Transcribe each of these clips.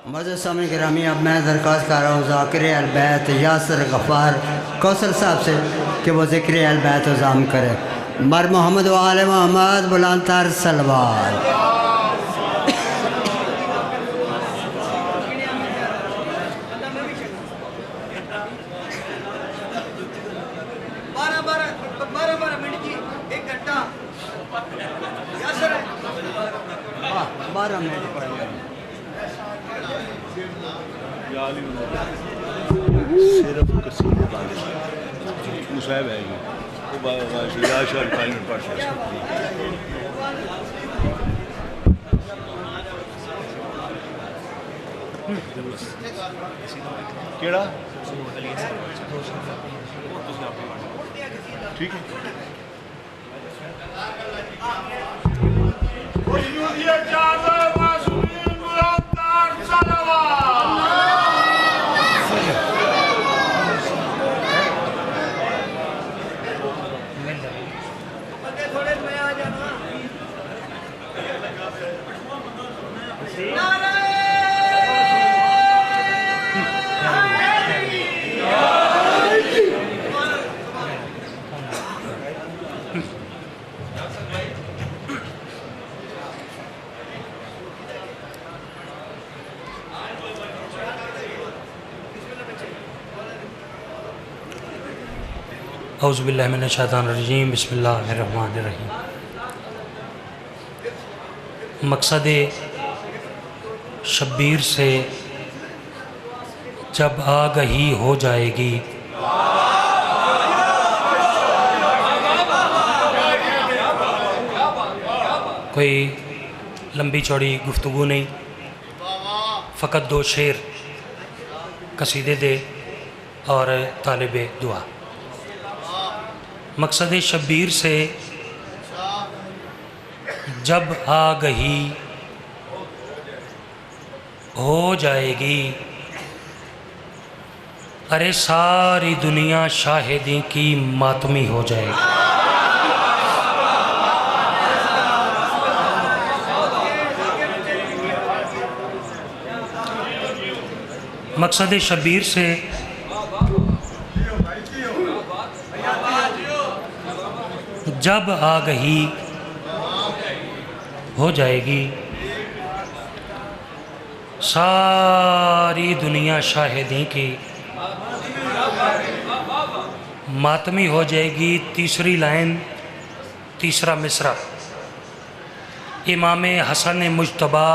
मज़े सामी गिरामी, अब मैं दरख्वास्त कर रहा हूँ ज़ाकिर अलबैत यासर गफ़ार कौसर साहब से कि वो ज़िक्र अलबैत उज़ाम करे। मर मोहम्मद वाले मोहम्मद बुलंदतर सलवार। सिर्फ कसीदे बांधे मुसाहिब है ये वो याशार कालिम पढ़ केड़ा ठीक है। औज़ुबिल्लाहि मिनश्शैतानिर्रजीम बिस्मिल्लाहिर्रहमानिर्रहीम। मकसद शब्बीर से जब आगही हो जाएगी कोई लंबी चौड़ी गुफ्तगू नहीं, फ़कत दो शेर कसीदे दे और तालिबे दुआ। मकसद शब्बीर से जब आगही हो जाएगी, अरे सारी दुनिया शाहिदी की मातमी हो जाएगी। मकसद शब्बीर से जब आगही हो जाएगी, सारी दुनिया शाहिदी की मातमी हो जाएगी। तीसरी लाइन, तीसरा मिसरा, इमाम हसन मुजतबा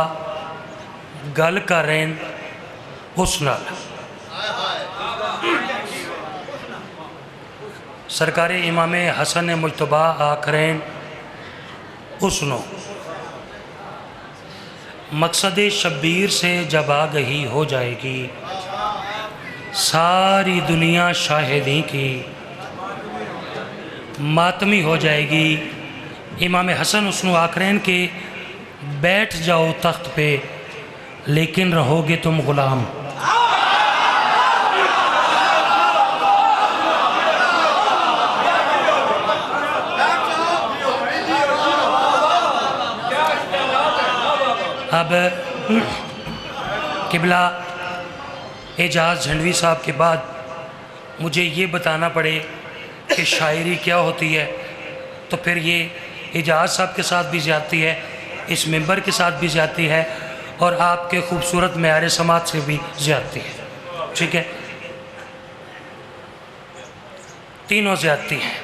गल करें उस नाल। सरकार इमाम हसन मुजतबा आखरें उसनो। मकसद शब्बीर से जब आगही हो जाएगी, सारी दुनिया शाहिदी की मातमी हो जाएगी। इमाम हसन उसनो आखरें के बैठ जाओ तख्त पे लेकिन रहोगे तुम गुलाम। अब किबला एजाज झंडवी साहब के बाद मुझे ये बताना पड़े कि शायरी क्या होती है, तो फिर ये एजाज साहब के साथ भी ज़्यादती है, इस मेंबर के साथ भी ज़्यादती है और आपके खूबसूरत मेयार समाज से भी ज़्यादती है। ठीक है, तीनों ज़्यादती हैं।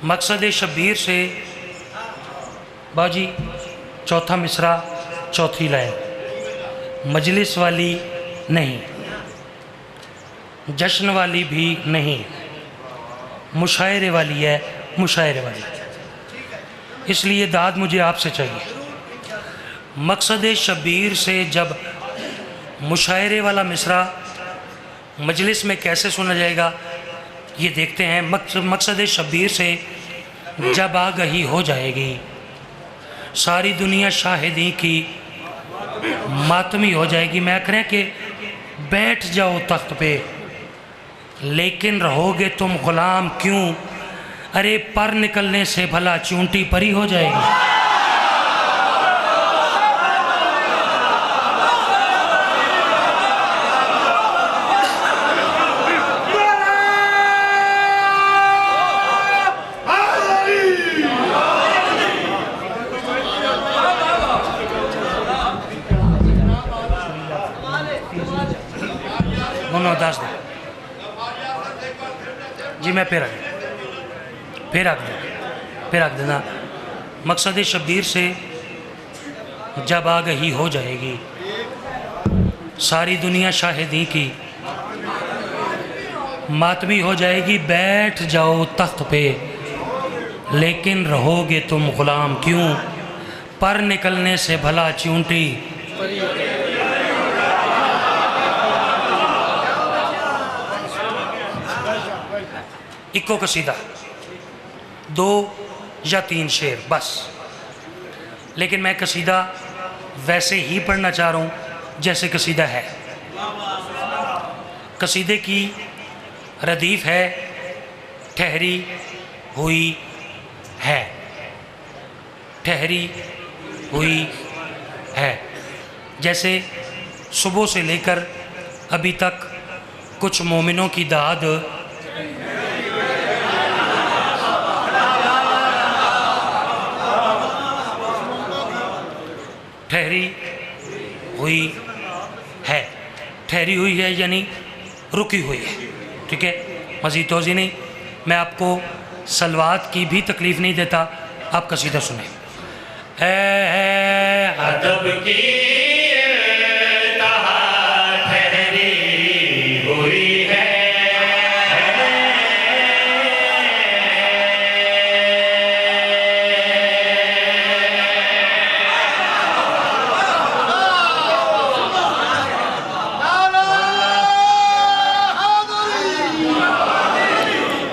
मकसद शब्बीर से बाजी चौथा मिसरा, चौथी लाइन, मजलिस वाली नहीं, जश्न वाली भी नहीं, मुशायरे वाली है, मुशायरे वाली। इसलिए दाद मुझे आपसे चाहिए। मकसद शब्बीर से जब मुशायरे वाला मिसरा मजलिस में कैसे सुना जाएगा ये देखते हैं। मकसद शब्बीर से जब आगही हो जाएगी, सारी दुनिया शाहिदी की मातमी हो जाएगी। मैं कह रहे कि बैठ जाओ तख्त पे लेकिन रहोगे तुम गुलाम क्यों, अरे पर निकलने से भला चूंटी परी हो जाएगी। 9 10 दे जी मैं फिर रख देना। मकसद शब्बीर से जब आगही हो जाएगी, सारी दुनिया शाहिदी की, मातमी हो जाएगी, बैठ जाओ तख्त पे, लेकिन रहोगे तुम गुलाम क्यों, पर निकलने से भला चूंटी। इको कसीदा 2 या 3 शेर बस, लेकिन मैं कसीदा वैसे ही पढ़ना चाह रहा हूँ जैसे कसीदा है। कसीदे की रदीफ है ठहरी हुई है, ठहरी हुई है। जैसे सुबह से लेकर अभी तक कुछ मोमिनों की दाद ठहरी हुई है, ठहरी हुई है यानी रुकी हुई है। ठीक है, मज़ीद तोज़ी नहीं, मैं आपको सलवात की भी तकलीफ़ नहीं देता, आप कसीदा सुने। अदब की ठहरी हुई है,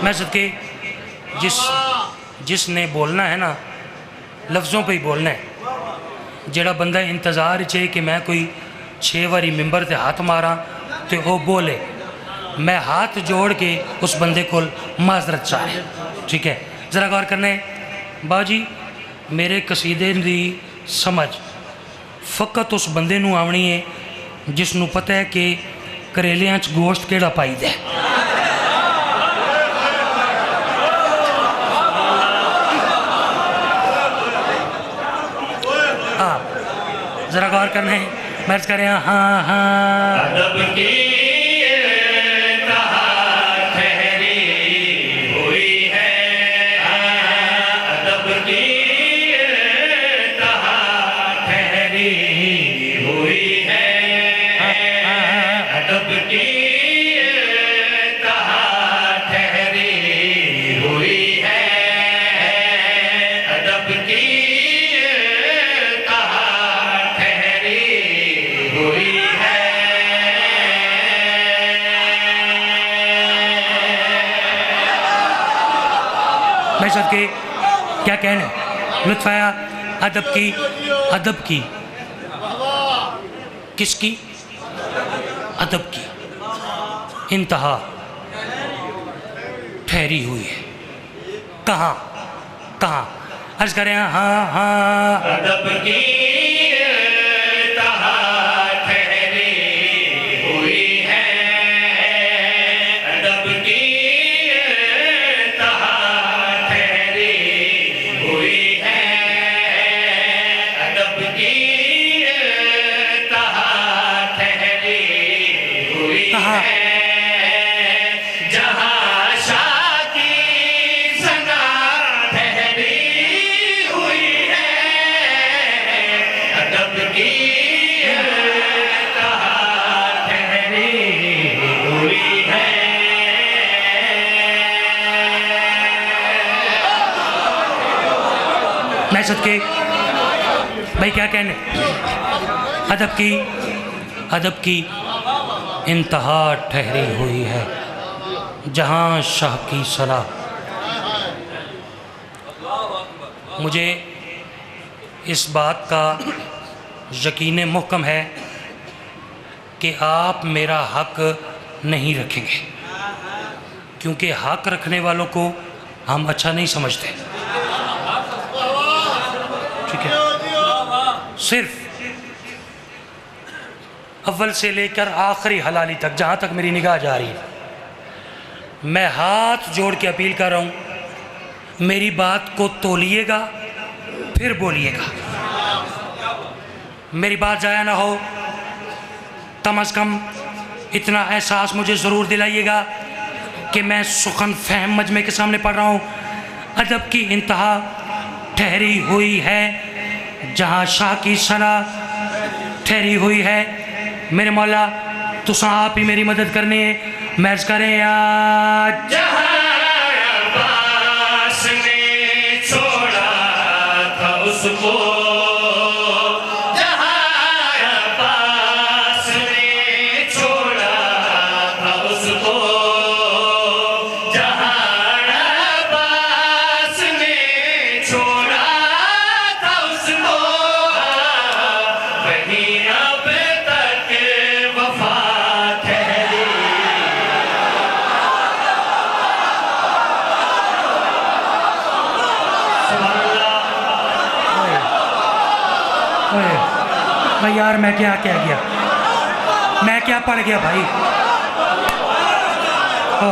मैं सदके जिसने बोलना है ना, लफ्ज़ों पे ही बोलना है। जेड़ा बंदा इंतज़ार चे कि मैं कोई 6 बारी मिंबर ते हाथ मारा तो वो बोले, मैं हाथ जोड़ के उस बंदे को माजरत चाहे। ठीक है, ज़रा गौर करने बाजी, मेरे कसीदे दी समझ फ़कत उस बंदे नूं आवनी है जिसनों पता है कि करेलियां च गोश्त केड़ा पाई दे। जरा गौर करना है, मैच करें। हाँ हाँ, अदब की ठहरी हुई है, अदब की ठहरी हुई है, अदब की ठहरी हुई है, अदब की के क्या कहने, लुत्फ आया। अदब की किसकी, अदब की इंतहा ठहरी हुई है। कहाँ अर्ज करें। हाँ हाँ, अदब की इंतहा ठहरी हुई है, अदब की जहाँ शाह की सना ठहरी हुई है, अदब की ठहरी हुई है। मैं सदके भाई क्या कहने, अदब की इंतहा ठहरी हुई है, जहाँ शाह की सलाह। मुझे इस बात का यकीन मुहकम है कि आप मेरा हक नहीं रखेंगे, क्योंकि हक रखने वालों को हम अच्छा नहीं समझते। ठीक है, सिर्फ अव्वल से लेकर आखिरी हलाली तक, जहाँ तक मेरी निगाह जा रही है, मैं हाथ जोड़ के अपील कर रहा हूँ, मेरी बात को तोलिएगा फिर बोलिएगा। मेरी बात जाया ना हो, कम अज़ कम इतना एहसास मुझे ज़रूर दिलाइएगा कि मैं सुखन फहम मजमे के सामने पढ़ रहा हूँ। अदब की इंतहा ठहरी हुई है जहाँ शाह की सना ठहरी हुई है। मेरे मौला तुसा आप ही मेरी मदद करने मैच करें आज। अब्बास ने छोड़ा था उसको, जहाँ अब्बास ने छोड़ा था उसको, जहाँ अब्बास ने छोड़ा था उसको, वहीं अब तक वफा ठहरी। ओए, भाई यार मैं क्या कह गया, मैं क्या पढ़ गया भाई। हो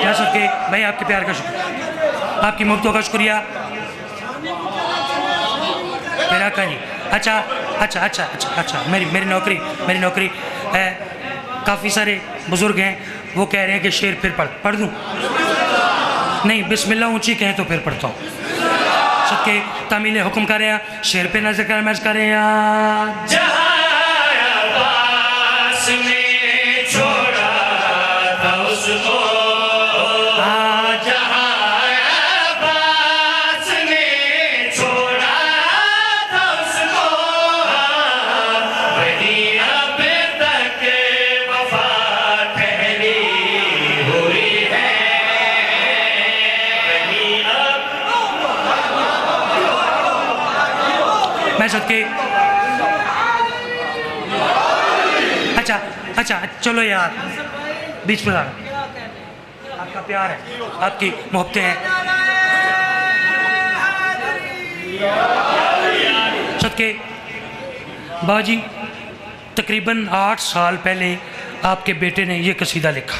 क्या सबके भाई आपके प्यार का शुक्रिया, आपकी मुफ्तों का शुक्रिया। मेरा का जी अच्छा अच्छा अच्छा अच्छा अच्छा मेरी नौकरी काफ़ी सारे बुज़ुर्ग हैं, वो कह रहे हैं कि शेर फिर पढ़ दूँ। नहीं, बिस्मिल्लाह ऊंची कहें तो फिर पढ़ता हूँ। सबके तामील हुक्म कर रहे हैं, शेर पे नजर कर मैच कर रहे हैं। जहाँ अब्बास ने छोड़ा था उसको, जहाँ अब्बास ने छोड़ा था उसको, वहीं अब तक वफा ठहरी हुई है, वहीं अब। मैं सबके अच्छा चलो यार, बीच में आपका प्यार है, आपकी मोहब्बतें हैं। सदके बाजी तकरीबन 8 साल पहले आपके बेटे ने ये कसीदा लिखा।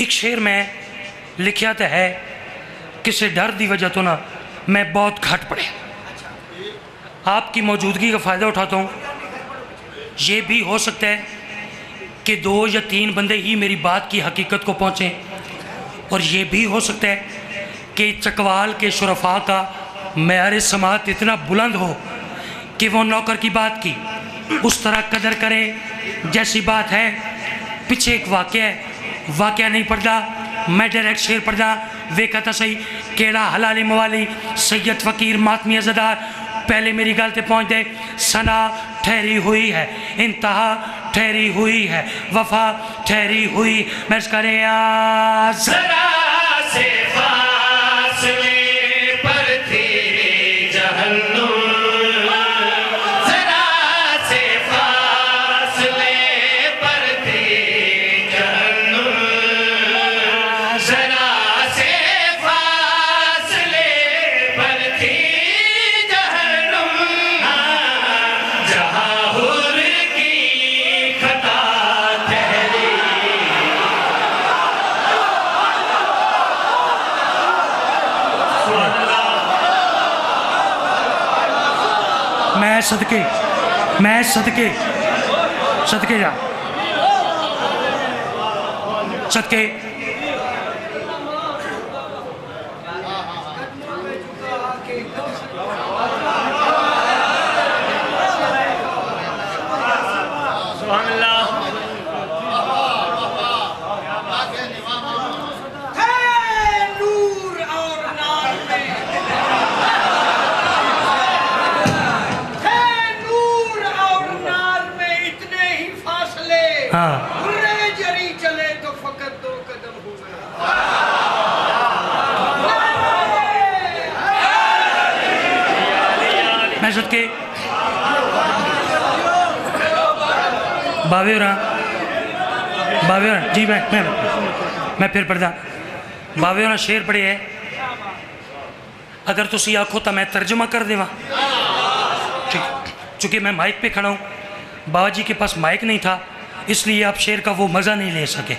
एक शेर में लिखा तो है, किसी डर की वजह तो ना मैं बहुत घट पड़े, आपकी मौजूदगी का फ़ायदा उठाता हूँ। ये भी हो सकता है कि 2 या 3 बंदे ही मेरी बात की हकीकत को पहुँचें, और ये भी हो सकता है कि चकवाल के शुरफा का मेयार समात इतना बुलंद हो कि वो नौकर की बात की उस तरह कदर करें जैसी बात है। पीछे एक वाक़या नहीं पढ़ता, मैं डायरेक्ट शेर पढ़ता। वे कहता सही केड़ा हलाली मवाली सैयद फ़कीर मातमी अज़दार, पहले मेरी गल ते पहुँच दे। सना ठहरी हुई है, इंतहा ठहरी हुई है, वफा ठहरी हुई। मैं करें ज़रा से फासले पर थी जहन्नुम, ज़रा से फासले पर थी जहन्नुम, ज़रा से फासले पर थी जहन्नुम, जहाँ हुर की खता ठहरी। मैं सदके जा सदके हाँ जरी चले तो फकत 2 कदम हो गए। मैं सदके बावे जी मैं फिर पढ़दा। बावे होना शेर पढ़े है, अगर तुसी आखो तो मैं तर्जुमा कर देवा। चूँकि मैं माइक पे खड़ा हूँ, बाबा जी के पास माइक नहीं था, इसलिए आप शेर का वो मज़ा नहीं ले सके।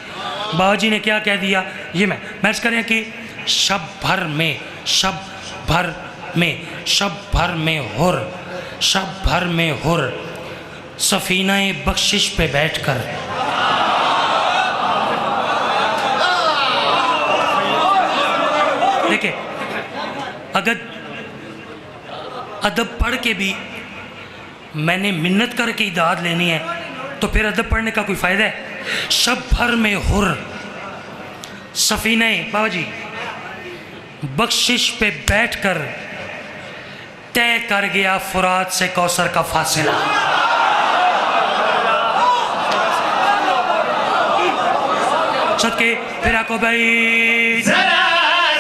बाबा जी ने क्या कह दिया ये मैं करें कि शब भर में, शब भर में, शब भर में हुर, शब भर में हुर, सफीना-ए बख्शिश पे बैठकर देखिए, अगर अदब पढ़ के भी मैंने मिन्नत करके ही दाद लेनी है तो फिर अदब पढ़ने का कोई फ़ायदा है? शब भर में हुर, सफीना-ए बाबा जी बख्शिश पे बैठकर तय कर गया फुरात से कौसर का फासिला। सदके फिर आको भाई जरा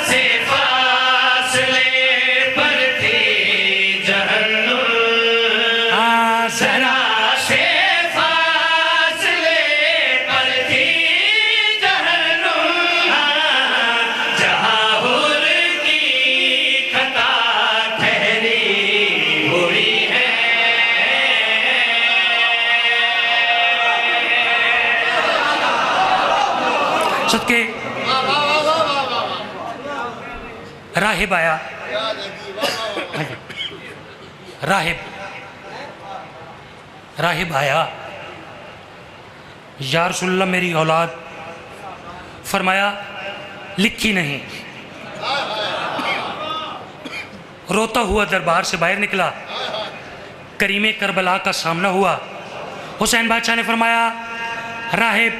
से फासले पर थी जहन्नुम, जरा से फासले पर थी जहन्नुम, जहाँ हुर की खता ठहरी हुई है। सदके राहिब आया, राहिब आया, या रसूलल्लाह मेरी औलाद, फरमाया लिखी नहीं। रोता हुआ दरबार से बाहर निकला, करीमे करबला का सामना हुआ। हुसैन बादशाह ने फरमाया राहिब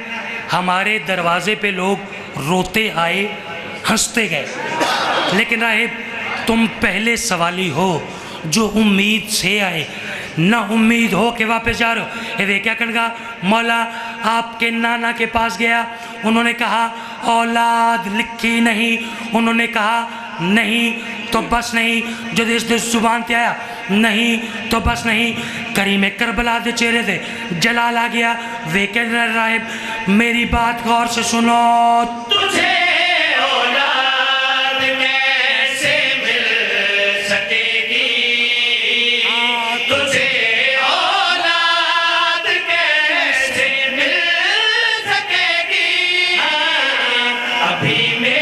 हमारे दरवाजे पे लोग रोते आए, हंसते गए, लेकिन राहिब तुम पहले सवाली हो जो उम्मीद से आए, ना उम्मीद हो कि वापस जा रहे हो। ये वे क्या कहेगा, मौला आपके नाना के पास गया, उन्होंने कहा औलाद लिखी नहीं, उन्होंने कहा नहीं तो बस नहीं, जो इस जुबान पे आया नहीं तो बस नहीं। करीम करबला के चेहरे से जलाल आ गया। वे कह रहे राहिब मेरी बात गौर से सुनो, तुझे औलाद कैसे मिल सकेगी, तुझे औलाद कैसे मिल सकेगी, अभी मेरे